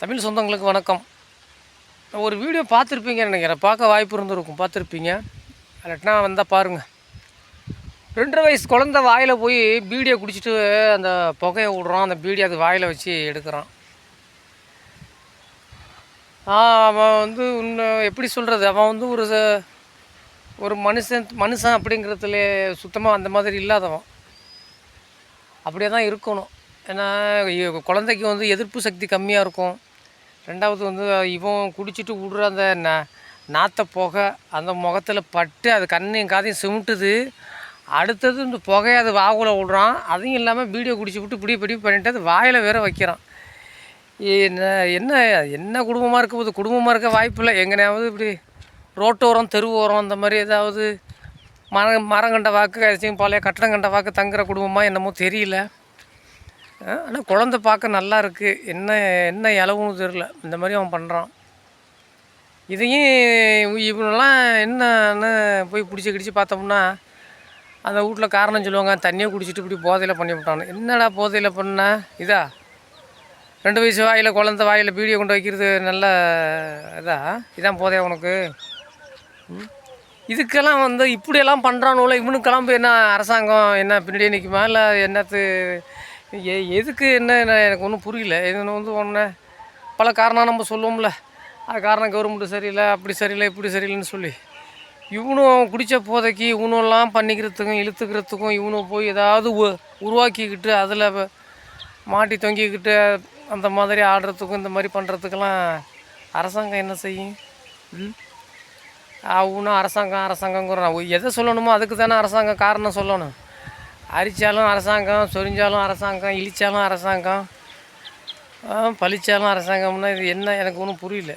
தமிழ் சொந்தங்களுக்கு வணக்கம். ஒரு வீடியோ பார்த்துருப்பீங்கன்னு நினைக்கிறேன், பார்க்க வாய்ப்பு இருந்திருக்கும், பார்த்துருப்பீங்க. இல்லாட்டினா வந்தால் பாருங்கள். 2.5 வயசு குழந்த வாயில் போய் பீடியை குடிச்சிட்டு அந்த புகையை விடுறான். அந்த பீடி அது வாயில் வச்சு எடுக்கிறான். அவன் வந்து இன்னும் எப்படி சொல்கிறது, அவன் வந்து ஒரு மனுஷன் அப்படிங்கிறதுல சுத்தமாக அந்த மாதிரி இல்லாதவன். அப்படியே தான் இருக்கணும். ஏன்னா குழந்தைக்கு வந்து எதிர்ப்பு சக்தி கம்மியாக இருக்கும். ரெண்டாவது வந்து இவன் குடிச்சிட்டு விடுற அந்த நாற்ற புகை அந்த முகத்தில் பட்டு அது கண்ணையும் காதையும் சிமிட்டுது. அடுத்தது இந்த புகையை அது வாகுல விடுறான். அதையும் இல்லாமல் பீடியோ குடிச்சு விட்டு இப்படி பண்ணிட்டு அது வாயில் வேற வைக்கிறான். என்ன என்ன என்ன குடும்பமாக இருக்க போது? குடும்பமாக இருக்க வாய்ப்பு இல்லை. எங்கேயாவது இப்படி ரோட்டோரம் தெருவோரம் அந்த மாதிரி ஏதாவது மரங்கண்ட வாக்கு ஏதாச்சும் பழைய கட்டடங்கண்ட வாக்கு தங்குற குடும்பமாக என்னமோ தெரியல. ஆனால் குழந்த பார்க்க நல்லா இருக்குது. என்ன இலவுன்னு தெரில, இந்த மாதிரி அவன் பண்ணுறான். இதையும் இவனெல்லாம் என்னன்னு போய் கிடிச்சு பார்த்தோம்னா அந்த வீட்டில் காரணம் சொல்லுவாங்க, தண்ணியை குடிச்சிட்டு இப்படி போதையில் பண்ணி விட்டானு. என்னடா போதையில் பண்ண இதா? 2 வயசு வாயில் குழந்த வாயில் பீடியை கொண்டு வைக்கிறது நல்ல இதான் போதையா உனக்கு? இதுக்கெல்லாம் வந்து இப்படியெல்லாம் பண்ணுறானோல, இவனுக்கெல்லாம் போய் என்ன அரசாங்கம் என்ன பின்னாடியே நிற்குமா? இல்லை என்னத்து எதுக்கு என்ன எனக்கு ஒன்றும் புரியல. இது வந்து ஒன்று பல காரணம் நம்ம சொல்லுவோம்ல, அது காரணம் கவர்மெண்ட்டு சரியில்லை, அப்படி சரியில்லை, இப்படி சரியில்லைன்னு சொல்லி இவனும் குடித்த போதைக்கு இவனெல்லாம் பண்ணிக்கிறதுக்கும் இழுத்துக்கிறதுக்கும் இவனும் போய் ஏதாவது உருவாக்கிக்கிட்டு அதில் மாட்டி தொங்கிக்கிட்டு அந்த மாதிரி ஆடுறதுக்கும் இந்த மாதிரி பண்ணுறதுக்கெல்லாம் அரசாங்கம் என்ன செய்யும்? அவனும் அரசாங்கங்கிறான். எதை சொல்லணுமோ அதுக்கு தானே அரசாங்கம் காரணம் சொல்லணும். அரித்தாலும் அரசாங்கம், சொரிஞ்சாலும் அரசாங்கம், இழித்தாலும் அரசாங்கம், பழித்தாலும் அரசாங்கம்னா இது என்ன? எனக்கு ஒன்றும் புரியல.